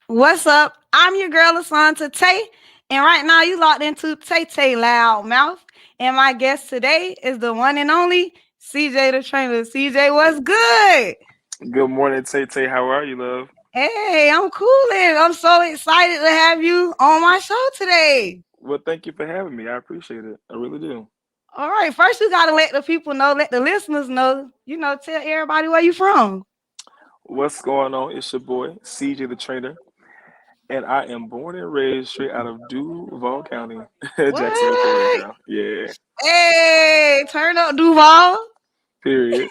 What's up? I'm your girl, Asanta Tay, and right now you locked into Tay Tay Loud Mouth. And my guest today is the one and only C.J The Trainer. CJ, what's good? Good morning, Tay Tay. How are you, love? Hey, I'm coolin'. I'm so excited to have you on my show today. Well, thank you for having me. I appreciate it. I really do. All right, first you gotta let the people know, let the listeners know, tell everybody where you from. What's going on? It's your boy, C.J The Trainer, and I am born and raised straight out of Duval County, Jacksonville, Florida, What? girl. Yeah, Hey, turn up Duval. period.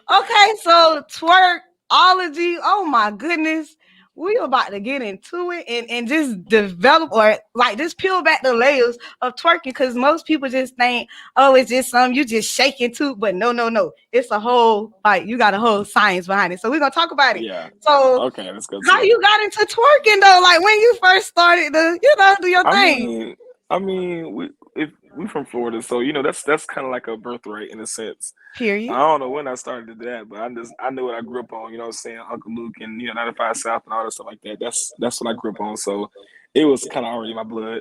Okay, so twerkology. Oh my goodness. We about to get into it and just develop or like just peel back the layers of twerking because most people just think, oh, it's just something you just shaking to, but no, no, no. It's a whole like you got a whole science behind it. So we're gonna talk about it. Yeah. So Okay, let's go how to it. you got into twerking though? Like when you first started to, do your I thing. mean, we from Florida, so that's kind of like a birthright in a sense. I Period. don't know when I started to do that, but I know what I grew up on. You know what I'm saying? Uncle Luke and 95 South and all that stuff like that. That's what I grew up on. So it was kind of already in my blood.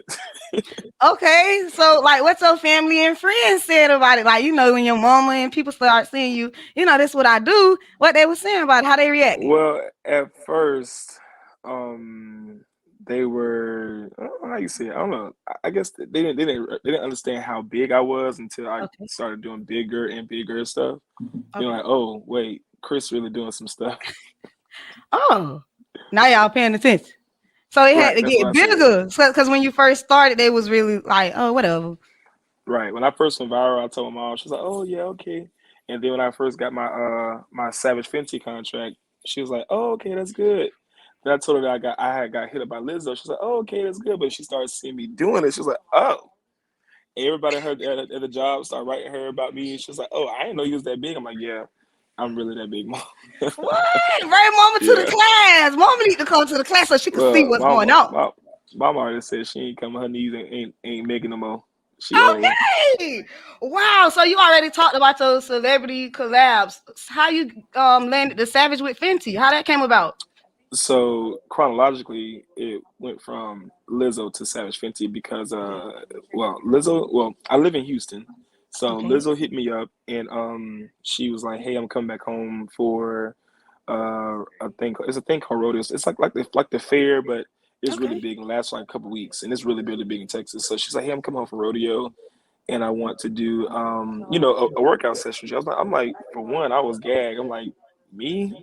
Okay, so like, what's your family and friends said about it? Like, when your mama and people start seeing you, this what I do. What they were saying about it, how they reacted. Well, at first, um, they were I don't know how you say it. I don't know. I guess they didn't understand how big I was until I Okay, started doing bigger and bigger stuff. They're okay. like, oh wait, Chris really doing some stuff. Oh, now y'all paying attention. So it had Right. to That's what get I said. bigger. Because when you first started, they was really like, oh, whatever. Right. When I first went viral, I told my mom, she was like, "Oh yeah, okay." And then when I first got my Savage Fenty contract, she was like, "Oh, okay, that's good." Then I told her that I had got hit up by Lizzo. She's like, "Oh, okay, that's good." But she started seeing me doing it. She was like, "Oh." Everybody heard at the job started writing her about me. She was like, "Oh, I didn't know you was that big." I'm like, "Yeah, I'm really that big, mom." What? Bring mama to the Yeah. class. Mama need to come to the class so she can see Well, what's going on. mama already said she ain't coming. Her knees ain't making no more. She old. Okay. Wow. So you already talked about those celebrity collabs. How you landed the Savage with Fenty? How that came about? So chronologically, it went from Lizzo to Savage Fenty because, I live in Houston, so Okay. Lizzo hit me up and she was like, "Hey, I'm coming back home for a thing. It's a thing called rodeo. It's like the fair, but it's really Okay. big and lasts like a couple weeks, and it's really big in Texas. So she's like, "Hey, I'm coming home for rodeo, and I want to do a workout session." I'm like, for one, I was gagged. I'm like, me.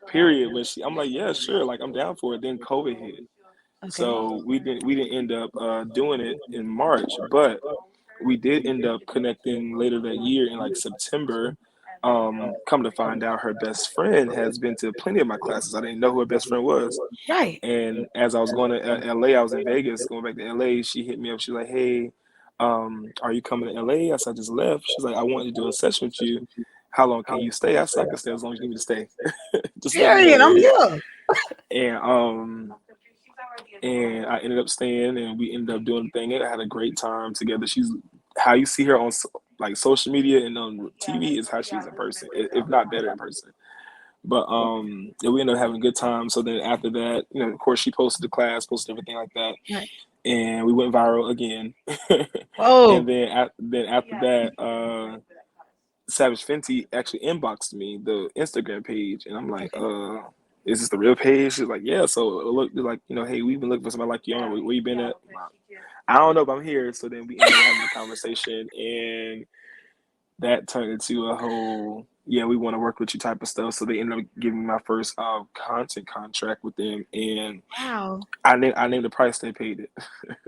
Period. When I'm like, yeah, sure, like I'm down for it. Then COVID hit, Okay. so we didn't end up doing it in March, but we did end up connecting later that year in like September. Come to find out, her best friend has been to plenty of my classes. I didn't know who her best friend was, Right. and as I was going to LA, I was in Vegas, going back to LA. She hit me up. She's like, "Hey, are you coming to LA?" I said, "I just left." She's like, "I wanted to do a session with you. How long can you stay?" I said, "I can stay as long as you need me to stay. Just let me know, Period. I'm babe." here. And I ended up staying, and we ended up doing the thing. I had a great time together. She's how you see her on like social media and on TV is how she is in person, if not better in person. But yeah, we ended up having a good time. So then after that, of course, she posted the class, posted everything like that, Right. and we went viral again. And Whoa. then after that, Savage Fenty actually inboxed me the Instagram page, and I'm like, Okay. is this the real page? She's like, yeah. So it looked like, hey, we've been looking for somebody like you. On where you been at? I don't know, but I'm here. So then we ended up having a conversation, and that turned into a whole, yeah, we want to work with you type of stuff. So they ended up giving me my first content contract with them, and Wow. I named the price they paid it,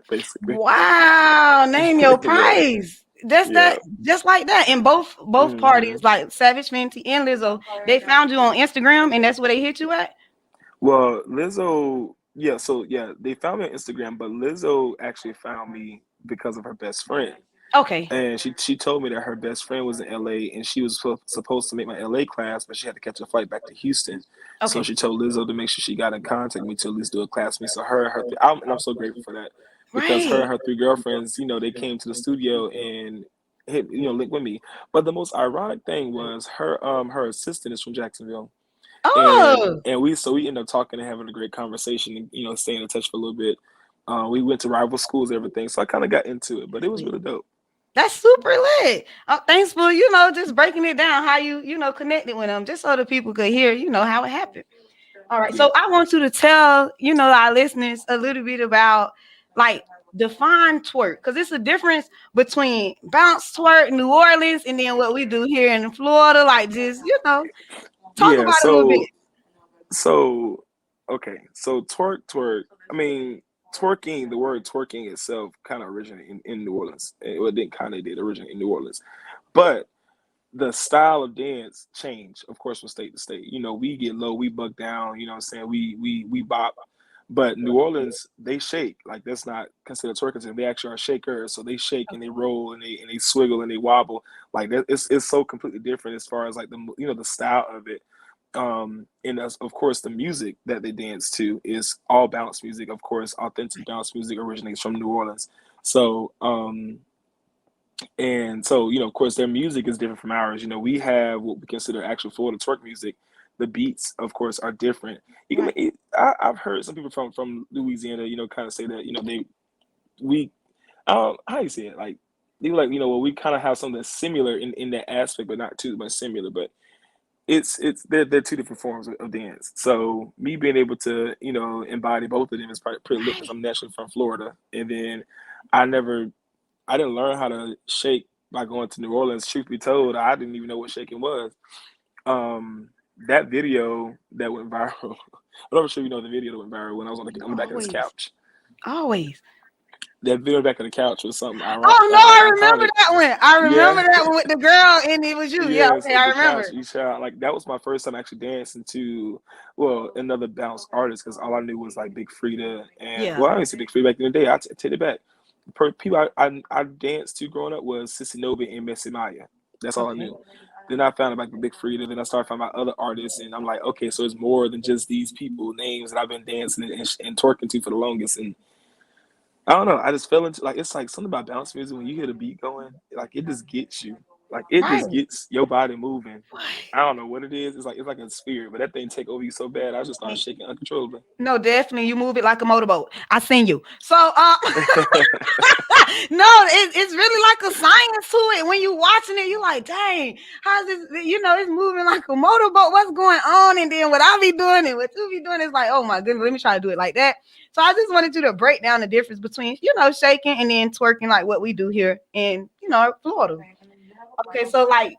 basically. Wow. Name your Yeah, price. That's yeah. that just like that. In both parties, Hmm. like Savage Fenty and Lizzo, they found you on Instagram and that's where they hit you at? Well, Lizzo, yeah, so yeah, they found me on Instagram, but Lizzo actually found me because of her best friend. Okay. And she told me that her best friend was in LA and she was supposed to make my LA class, but she had to catch a flight back to Houston. So Okay. she told Lizzo to make sure she got in contact with me to at least do a class with me. So and I'm so grateful for that because her Right. and her three girlfriends, they came to the studio and hit, link with me. But the most ironic thing was her assistant is from Jacksonville, Oh, And we ended up talking and having a great conversation and staying in touch for a little bit. We went to rival schools, everything, so I kind of got into it, but it was really dope. that's super lit. Thanks for just breaking it down how you connected with them, just so the people could hear how it happened. All right, Yeah, so I want you to tell our listeners a little bit about like define twerk because it's a difference between bounce twerk, New Orleans, and then what we do here in Florida. Like just talk yeah. about it a little bit. So okay, so twerk. I mean, twerking. The word twerking itself kind of originated in New Orleans. It didn't kind of did originate in New Orleans, but the style of dance change, of course, from state to state. We get low, we buck down. You know what I'm saying? We bop. But New Orleans, they shake. Like that's not considered twerking. They actually are shakers. So they shake and they roll and they swiggle and they wobble. Like that, it's so completely different as far as like the style of it. And as, of course, the music that they dance to is all bounce music. Of course, authentic bounce music originates from New Orleans. So and so, of course, their music is different from ours. We have what we consider actual Florida twerk music. The beats, of course, are different. Right. I've heard some people from Louisiana, kind of say that, we, how you say it? Like, they were like, well, we kind of have something similar in that aspect, but not too much similar. But they're two different forms of dance. So me being able to, embody both of them is probably pretty lit because Right. I'm naturally from Florida. And then I never I didn't learn how to shake by going to New Orleans. Truth be told, I didn't even know what shaking was. Um, that video that went viral. I'm not sure you know the video that went viral when I was on the back of this Always. couch. Always. That video back of the couch was something Oh no, like I remember iconic. that one. I remember Yeah, that one with the girl, and it was you. Yeah, yeah. okay, So I the couch, remember. you shot like that was my first time actually dancing to, well, another bounce artist because all I knew was like Big Frida and Yeah. well, I didn't say Big Frida back in the day. Take it back. People I danced to growing up was Sissy Nova and Missy Maya. That's all I Okay. knew. Then I found out about Big Frida. Then I started finding out other artists, and I'm like, okay, so it's more than just these people names that I've been dancing and twerking to for the longest. And I don't know. I just fell into like it's like something about bounce music when you hear the beat going, like it just gets you. Like it Right. just gets your body moving. What? I don't know what it is. It's like a spirit, but that thing take over you so bad. I just started shaking uncontrollably. No, definitely. You move it like a motorboat. I seen you. So, no, it's really like a science to it. When you watching it, you like, dang, how's this? It's moving like a motorboat. What's going on? And then what I be doing and what you be doing is like, oh my goodness, let me try to do it like that. So I just wanted you to break down the difference between, shaking and then twerking like what we do here in, Florida. Okay, so like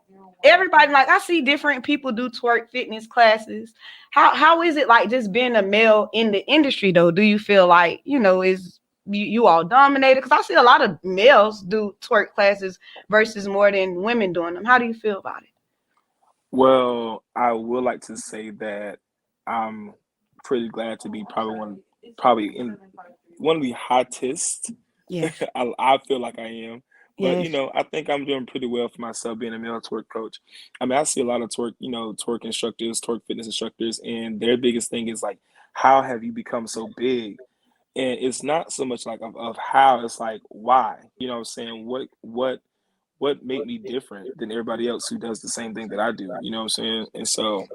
everybody, like I see different people do twerk fitness classes. How is it like just being a male in the industry though? Do you feel like is you all dominated? Because I see a lot of males do twerk classes versus more than women doing them. How do you feel about it? Well, I would like to say that I'm pretty glad to be probably in one of the hottest. Yes, I feel like I am, but yes, I think I'm doing pretty well for myself being a male twerk coach. I mean, I see a lot of twerk, twerk instructors, twerk fitness instructors, and their biggest thing is like, how have you become so big? And it's not so much like of how, it's like why. You know what I'm saying? What made me different than everybody else who does the same thing that I do? You know what I'm saying? And so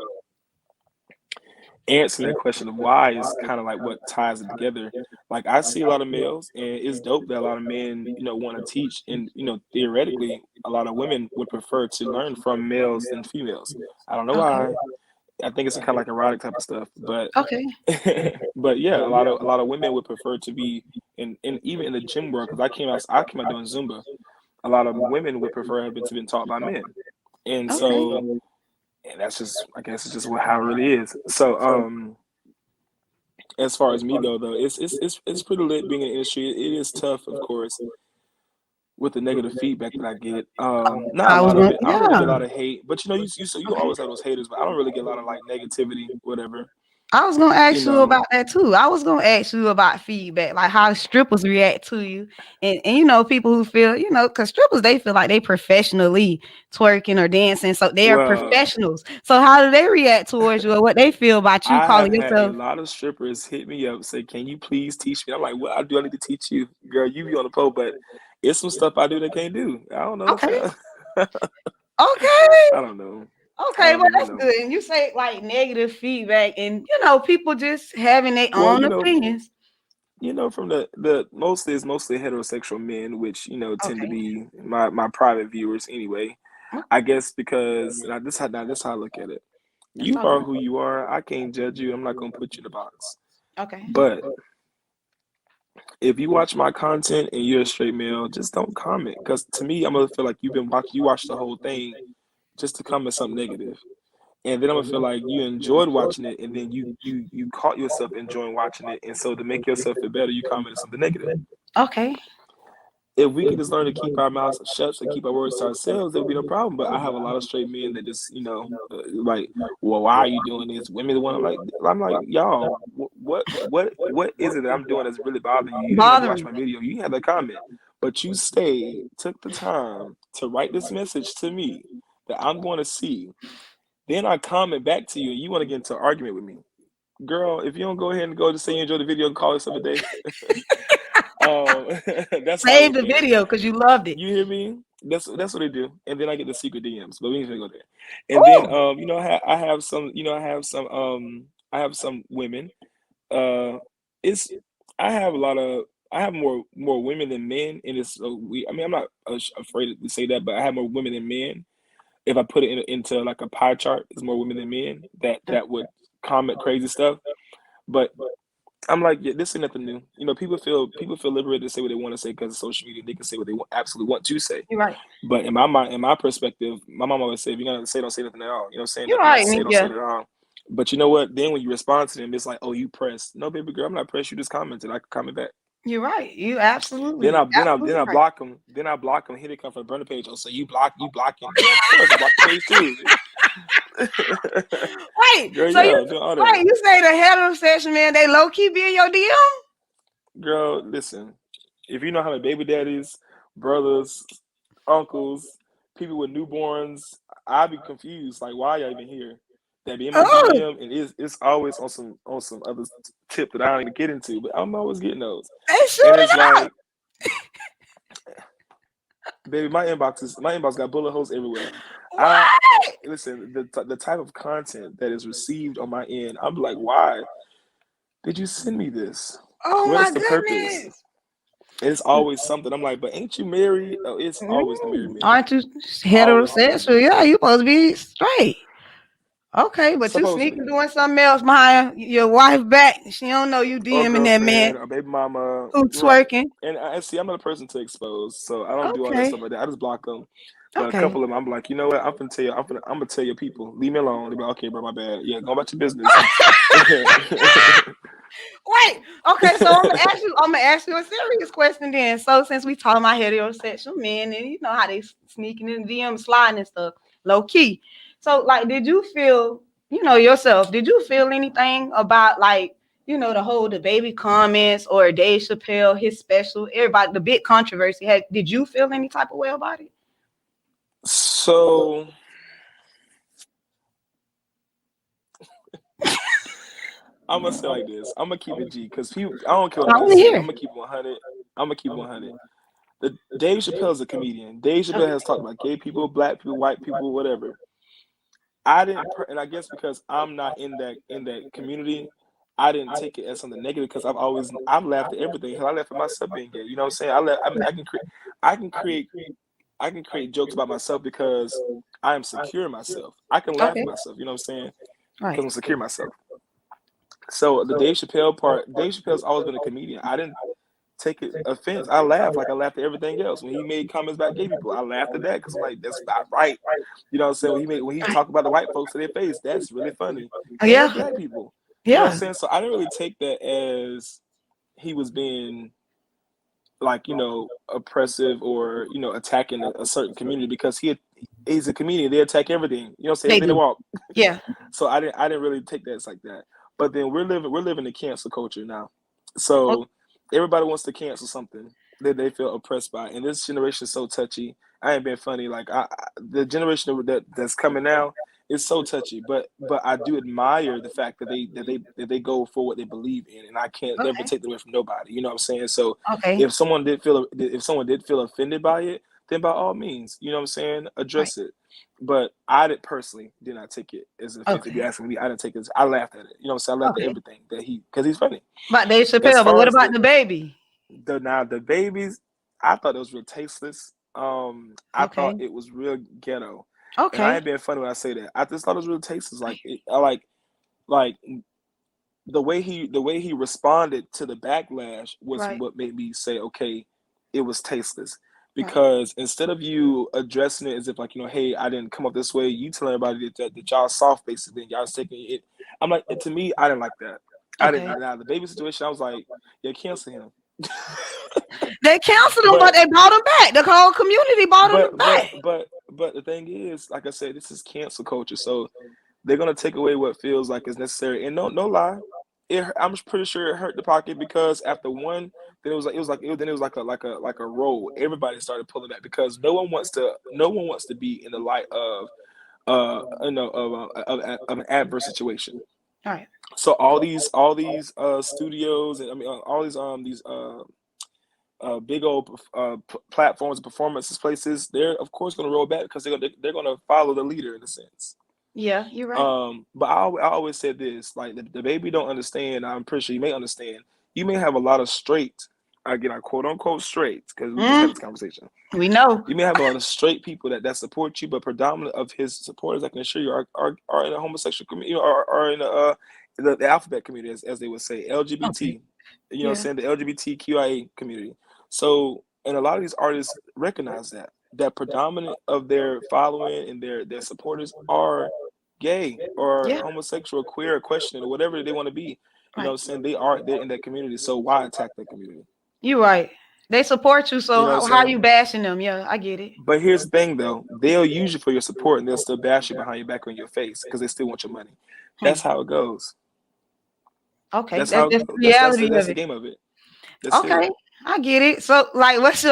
answering that question of why is kind of like what ties it together. Like I see a lot of males, and it's dope that a lot of men, want to teach, and theoretically, a lot of women would prefer to learn from males than females. I don't know okay, why. I think it's kind of like erotic type of stuff, but okay, but yeah, a lot of women would prefer to be in even in the gym world because I came out doing Zumba. A lot of women would prefer having to been taught by men, and okay. so and that's just I guess it's just how it really is. So as far as me go, though, it's pretty lit being in the industry. It is tough, of course, with the negative feedback that I get. Not a I was lot of going, it. I don't really get a yeah. lot of hate, but you Okay. always have those haters. But I don't really get a lot of like negativity, whatever. I was gonna You ask you know, about that too. I was gonna ask you about feedback, like how strippers react to you, and people who feel, because strippers they feel like they professionally twerking or dancing, so they are well, professionals. So how do they react towards you, or what they feel about you I calling have had a yourself? lot of strippers hit me up say, "Can you please teach me?" I'm like, "What do I need to teach you, girl? You be on the pole, but it's some stuff I do that can't do. I don't know. Okay, okay. I don't know." Okay, well You that's know, good. And you say like negative feedback, and people just having their well, own opinions. from the mostly it's mostly heterosexual men, which tend to Okay, be my private viewers anyway. I guess because now this how I look at it. let's You talk are about who you are. I can't judge you. I'm not gonna put you in a box. it. Okay. But if you watch my content and you're a straight male, just don't comment. Because to me, I'm gonna feel like you watched the whole thing just to comment something negative. And then I'm gonna feel like you enjoyed watching it, and then you caught yourself enjoying watching it, and so to make yourself feel better, you commented something negative. Okay. If we could just learn to keep our mouths shut and keep our words to ourselves, there would be no problem. But I have a lot of straight men that just, like, well, why are you doing this? Women, the one I'm like, y'all, what is it that I'm doing that's really bothering you? You didn't have to watch Bothering. my video. You had a comment, but you stayed, took the time to write this message to me that I'm going to see. Then I comment back to you, and you want to get into an argument with me, girl. If you don't go ahead and go to say you enjoy the video and call yourself a day, um, that's how I Save look the at it. video because you loved it. You hear me? That's what they do. And then I get the secret DMs, but we ain't gonna go there. And then Oh, I have some women. Uh, it's I have a lot of I have more women than men, and it's I mean I'm not afraid to say that, but I have more women than men. If I put it into like a pie chart, there's more women than men that would comment crazy stuff. But I'm like, yeah, this ain't nothing new. People feel liberated to say what they want to say because of social media. They can say what they absolutely want to say. you're right. But in my mind, in my perspective, my mom always said, if you're gonna say, don't say nothing at all. You know, saying You're nothing not right, to say, don't say Yeah, it at all. But you know what? Then when you respond to them, it's like, oh, you pressed. No, baby girl, I'm not pressed. You just commented. I can comment back. you're right. You Then absolutely, I then I then absolutely I right. block them. Then I block them. Here they come from the burner page. Oh, so you blocking? Yeah, of course I block the page too. Right. Girl, So you yeah, doing all right. that. You say the heterosexual man, they low key be in your DM. Girl, listen. If you know how many baby daddies, brothers, uncles, people with newborns, I'd be confused. Like, why y'all even here? That be in my Oh, DM, and it's always on some other tip that I don't even get into, but I'm always getting those. they And shooting it's up. like, baby, my inbox got bullet holes everywhere. I What? listen, the type of content that is received on my end, I'm like, why did you send me this? Oh What my is the purpose? goodness. It's always something. I'm like, but ain't you married? Oh, it's always the married men. Aren't you Always the married heterosexual? men. Yeah, you supposed to be straight. Okay, but you sneaking Supposedly. doing something else behind your wife back. She don't know you Or DMing that man girlfriend, or baby mama. who Right. twerking. And I see, I'm not a person to expose, so I don't do all that Okay, stuff like that. I just block them. But a okay. couple of them, I'm like, you know what? I'm gonna tell your people, leave me alone. They're like, okay, bro, my bad. Yeah, go about your business. Wait. Okay, so I'm gonna ask you a serious question then. So since we talking about heterosexual men and you know how they sneaking in the DM, sliding and stuff, low key. So like, did you feel, yourself? Did you feel anything about like, the baby comments or Dave Chappelle, his special, everybody, the big controversy? Did you feel any type of way about it? So I'm gonna say like this. I'm gonna keep it G because people. I don't care what I nobody want to say. I'm hear. gonna keep it 100. I'm gonna keep it 100. The Dave Chappelle is a comedian. Dave Chappelle Okay. has talked about gay people, black people, white people, whatever. I didn't, and I guess because I'm not in that community, I didn't take it as something negative because I've laughed at everything. Hell, I laughed at myself being gay. You know what I'm saying? I can create I can create I can create jokes about myself because I am secure in myself. I can laugh at Okay. myself. You know what I'm saying? Because Right. I'm secure in myself. So the Dave Chappelle part, Dave Chappelle's always been a comedian. I didn't take it offense. I laughed like I laughed at everything else. When he made comments about gay people, I laughed at that because I'm like, that's not right. You know what I'm saying? When he talked about the white folks to their face, that's really funny. And Yeah. black people. You know what I'm Yeah. saying? So I didn't really take that as he was being like, oppressive or, attacking a certain community because he's a comedian. They attack everything. You know what I'm saying? They Everything they do. walk. Yeah. So I didn't really take that as like that. But then we're living in cancel culture now. So everybody wants to cancel something that they feel oppressed by. And this generation is so touchy. I ain't been funny. Like the generation that's coming now is so touchy. But I do admire the fact that they go for what they believe in, and I can't never Okay. take that away from nobody. You know what I'm saying? So Okay. if someone did feel offended by it, then by all means, you know what I'm saying, Right. address it. But I did personally did not take it as an offense. If Okay. you're asking me, I didn't take it. I laughed at it. You know what I'm saying? I laughed at Okay. everything that because he's funny. About Dave As Chappelle, but far what as about the baby? the babies, I thought it was real tasteless. I thought Okay. it was real ghetto, and I Okay. ain't being funny when I say that. I just thought it was real tasteless. Right. Like the way he responded to the backlash was Right. what made me say, okay, it was tasteless. Right. Because instead of you addressing it as if like, hey, I didn't come up this way, you telling everybody that y'all soft basically and y'all taking it. I'm like, to me, I didn't like that. I didn't. Okay. Now the baby situation, I was like, yeah, cancel him. They canceled him, but but they brought him back. The whole community brought him but but back. but but the thing is, like I said, this is cancel culture. So they're gonna take away what feels like is necessary. And no lie, I'm pretty sure it hurt the pocket because after one, then then it was like a roll. Everybody started pulling back because no one wants to be in the light of of an adverse situation. All right. So all these studios and I mean all these big old platforms and performances places, they're of course going to roll back because they're going to follow the leader in a sense. Yeah, you're right. But I always said this, like the baby don't understand. I'm pretty sure you may understand. You may have a lot of straight, again, I quote unquote straight, because we just had Mm, this conversation. we know. You may have a lot of straight people that support you, but predominant of his supporters, I can assure you, are in the homosexual community or are in the alphabet community, as they would say, Okay. LGBT. You know what I'm Yeah. saying? The LGBTQIA community. So, and a lot of these artists recognize that predominant of their following and their supporters are gay or Yeah. homosexual, queer, or questioning, or whatever they want to be. You know what Right. I'm saying? They're in that community. So why attack that community? You're right. They support you, You so know what I'm how saying? you bashing them? Yeah, I get it. But here's the thing, though. They'll use you for your support, and they'll still bash you behind your back on your face because they still want your money. Hmm. That's how it goes. Okay, That's that's how it just goes. the That's reality that's of the it. game of it. That's it. Okay, I get it. So, like, what's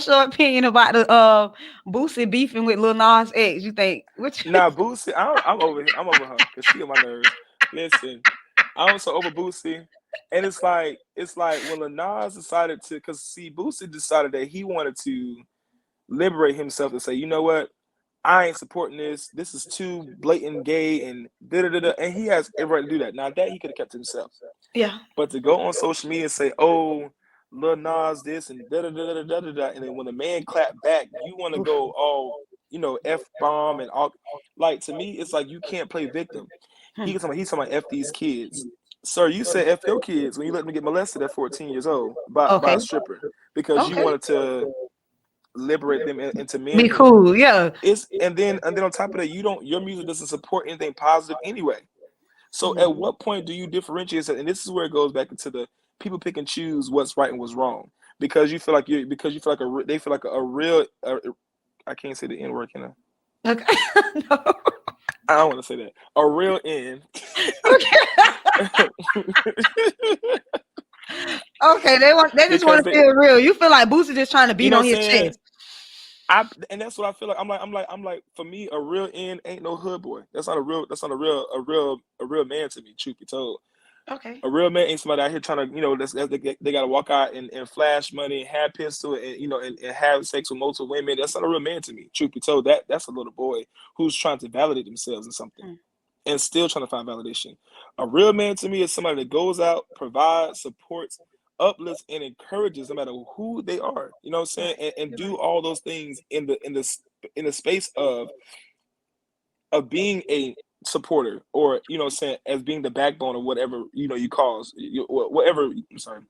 your opinion about the Boosie beefing with Lil Nas X? You think which? Now, Boosie, I'm over her because she on my nerves. Listen, I'm so over Boosie, and it's like when Lil Nas decided to, because see, Boosie decided that he wanted to liberate himself and say, you know what, I ain't supporting this. This is too blatant gay and da da da da. And he has every right to do that. Now that he could have kept to himself, Yeah. but to go on social media and say, "Oh, Lil Nas this and da da da da da da da," and then when the man clap back, you want to Oof. go all f bomb and all. Like to me, it's like you can't play victim. Hmm. He's talking about f these kids. Sir, you said f your kids when you let them get molested at 14 years old by Okay. a stripper because you Okay. wanted to liberate them into Be manhood. cool. Yeah. It's and then on top of that, your music doesn't support anything positive anyway. So at Mhm. what point do you differentiate? And this is where it goes back into the people pick and choose what's right and what's wrong because you feel like you feel like they feel like a real I can't say the N word, can I? Okay. No. I don't want to say that. A real N. Okay. Okay. They just want Because to feel real. You feel like Boosie just trying to you beat know what on I'm his saying? chest. And that's what I feel like. I'm like for me, a real N ain't no hood boy. That's not a real man to me, truth be told. Okay. A real man ain't somebody out here trying to, they got to walk out and flash money and have pistol and and have sex with multiple women. That's not a real man to me. Truth be told, that's a little boy who's trying to validate themselves in something Hmm. and still trying to find validation. A real man to me is somebody that goes out, provides, supports, uplifts, and encourages no matter who they are. You know what I'm saying? Right. And You're do right. all those things in the space of being a supporter or saying as being the backbone of whatever you cause whatever I'm sorry,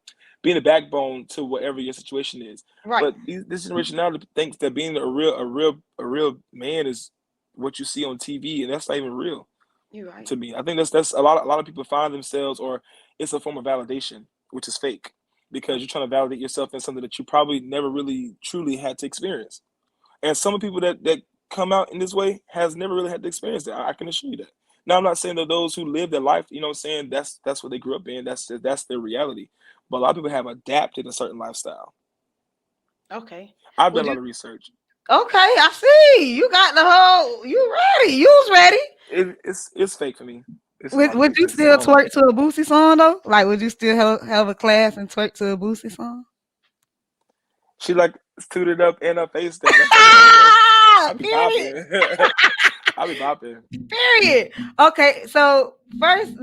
being the backbone to whatever your situation is. Right. But this generation now thinks that being a real man is what you see on TV, and that's not even real You're right. to me. I think that's a lot of people find themselves, or it's a form of validation, which is fake, because you're trying to validate yourself in something that you probably never really truly had to experience. And some of the people that come out in this way has never really had to experience that. I can assure you that. Now I'm not saying that those who live their life, what I'm saying, that's what they grew up in. That's their reality. But a lot of people have adapted a certain lifestyle. Okay. I've done Would a you? lot of research. Okay, I see. You got the whole. You ready? You was ready. It's fake for me. It's a Would lot of Would fake you to me. I still don't like twerk it. to a Boosie song though? Like, would you still have a class and twerk to a Boosie song? She like suited up and her face down. That's my girl, bro. I be Period. bopping. I be bopping. Period. Okay, so first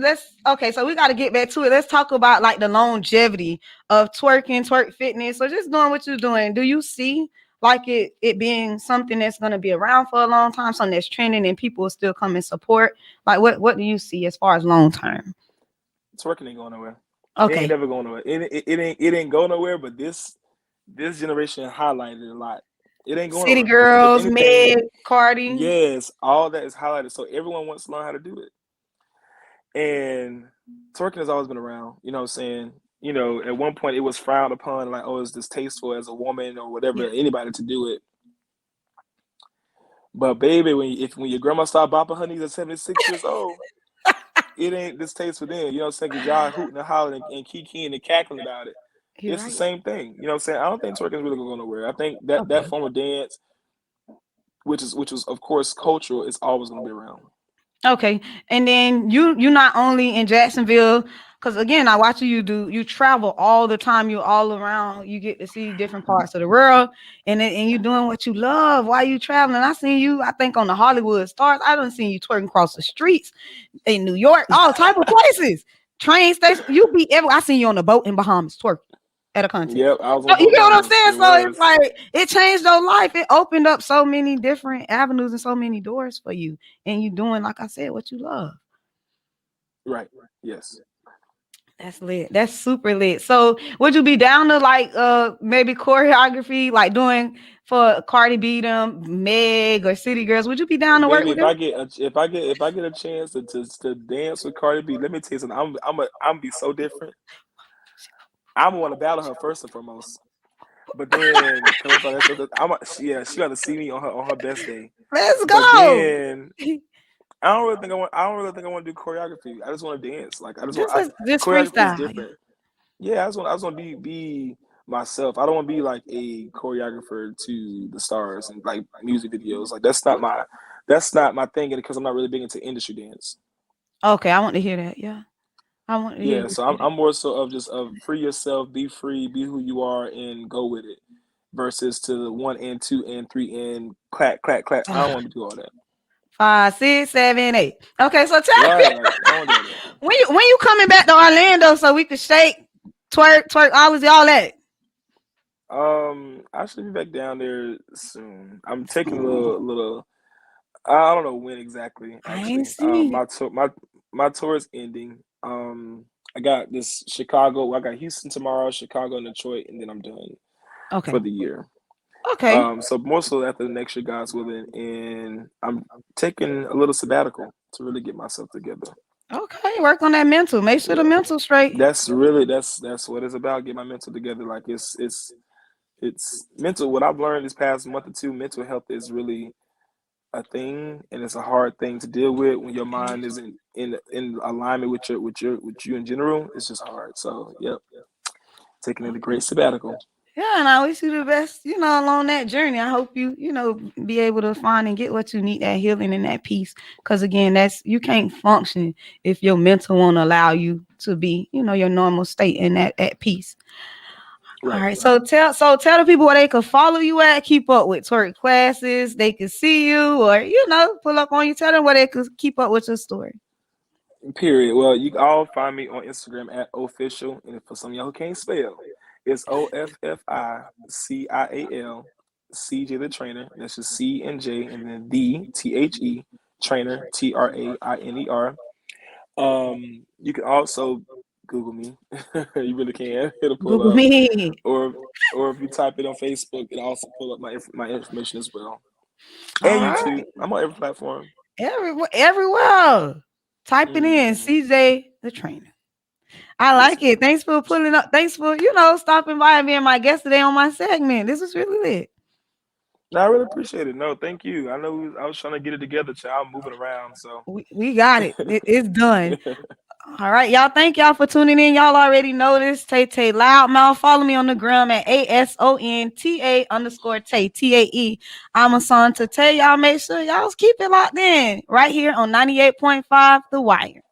so we got to get back to it. Let's talk about like the longevity of twerk fitness. So just doing what you're doing, do you see like it being something that's going to be around for a long time, something that's trending and people will still come and support? Like what do you see as far as long term? Twerking ain't going nowhere. It ain't Okay. never going nowhere. It ain't go nowhere. But this generation highlighted a lot. It ain't going City nowhere. If Girls, anything, Meg, Cardi. yes, all that is highlighted. So everyone wants to learn how to do it. And twerking has always been around. You know what I'm saying? At one point it was frowned upon, like, oh, it's distasteful as a woman or whatever, Yeah, anybody to do it. But baby, when your grandma started bopping her knees at 76 years old, it ain't distasteful then. You know what I'm saying? Because y'all hooting and hollering and kikiing and cackling about it. you're It's the right. same thing. You know what I'm saying? I don't think twerking is really gonna go nowhere. I think that Okay. form of dance, which is of course cultural, is always gonna be around. Okay, and then you not only in Jacksonville, because again, I watch you travel all the time. You're all around. You get to see different parts of the world, and you doing what you love while you traveling. I seen you, I think, on the Hollywood Stars. I don't seen you twerking across the streets in New York, all type of places, train station. You be ever. I seen you on the boat in Bahamas twerking at a contest. Yep, I was on So the you boat in get what I'm Bahamas. saying? It So it's was like it changed your life. It opened up so many different avenues and so many doors for you. And you doing, like I said, what you love. right. Yes. That's lit. That's super lit. So would you be down to like maybe choreography, like doing for Cardi B, them, Meg or City Girls? Would you be down to work Baby, with if them? I get a chance to dance with Cardi B, let me tell you something. I'm be so different. I'm want to battle her first and foremost. But then, cause she got to see me on her best day. Let's But go. then I don't really think I want to do choreography. I just want to dance. Like I just want Just choreography is freestyle. Yeah. different. Yeah, I just want to be myself. I don't want to be like a choreographer to the stars and like music videos. Like that's not my thing. Because I'm not really big into industry dance. Okay, I want to hear that. Yeah. I want to hear Yeah, you so I'm, say that. I'm more so of just of free yourself, be free, be who you are, and go with it. Versus to the one and two and three and clack clack clack. I don't Ah, want to do all that. 5, 6, 7, 8. Okay, so tell me Right? Like I don't want to do all that. when you coming back to Orlando so we could shake, twerk, all that. I should be back down there soon. I'm taking a little. I don't know when exactly. I ain't Actually, seen my tour is ending. I got this Chicago. I got Houston tomorrow, Chicago, and Detroit, and then I'm done Okay. for the year. Okay. So more so after the next year, God's willing, and I'm taking a little sabbatical to really get myself together. Okay. Work on that mental. Make sure the Yeah, mental straight. that's what it's about. Get my mental together. Like it's mental. What I've learned this past month or two, mental health is really a thing, and it's a hard thing to deal with when your It mind is. isn't in alignment with you in general. It's just hard. So yep, taking it a Okay. great sabbatical. Yeah, and I wish you the best, along that journey. I hope you be able to find and get what you need, that healing and that peace. Because again, you can't function if your mental won't allow you to be, your normal state in that at peace. All Right. right. So tell the people where they could follow you at, keep up with twerk classes, they could see you, or pull up on you. Tell them where they could keep up with your story. Period. Well, you can all find me on Instagram at official, and for some of y'all who can't spell, it's OFFICIAL CJ the Trainer. That's just C and J, and then the Trainer TRAINER. You can also Google me. You really can. It'll pull Google up, me. or if you type it on Facebook, it'll also pull up my information as well. And All YouTube. right. I'm on every platform. Everywhere. Type it in. Hmm. C.J The Trainer. I Yes, like it. ma'am. Thanks for pulling up. Thanks for, stopping by and being my guest today on my segment. This was really lit. No, I really appreciate it. No, thank you. I know I was trying to get it together, child. I'm moving around, so. We got it. It's done. All right, y'all. Thank y'all for tuning in. Y'all already know this. Tay Tay Loudmouth. Follow me on the gram at ASONTA_Tay TAE. I'm a son to Tay. Y'all make sure y'all keep it locked in right here on 98.5 The Wire.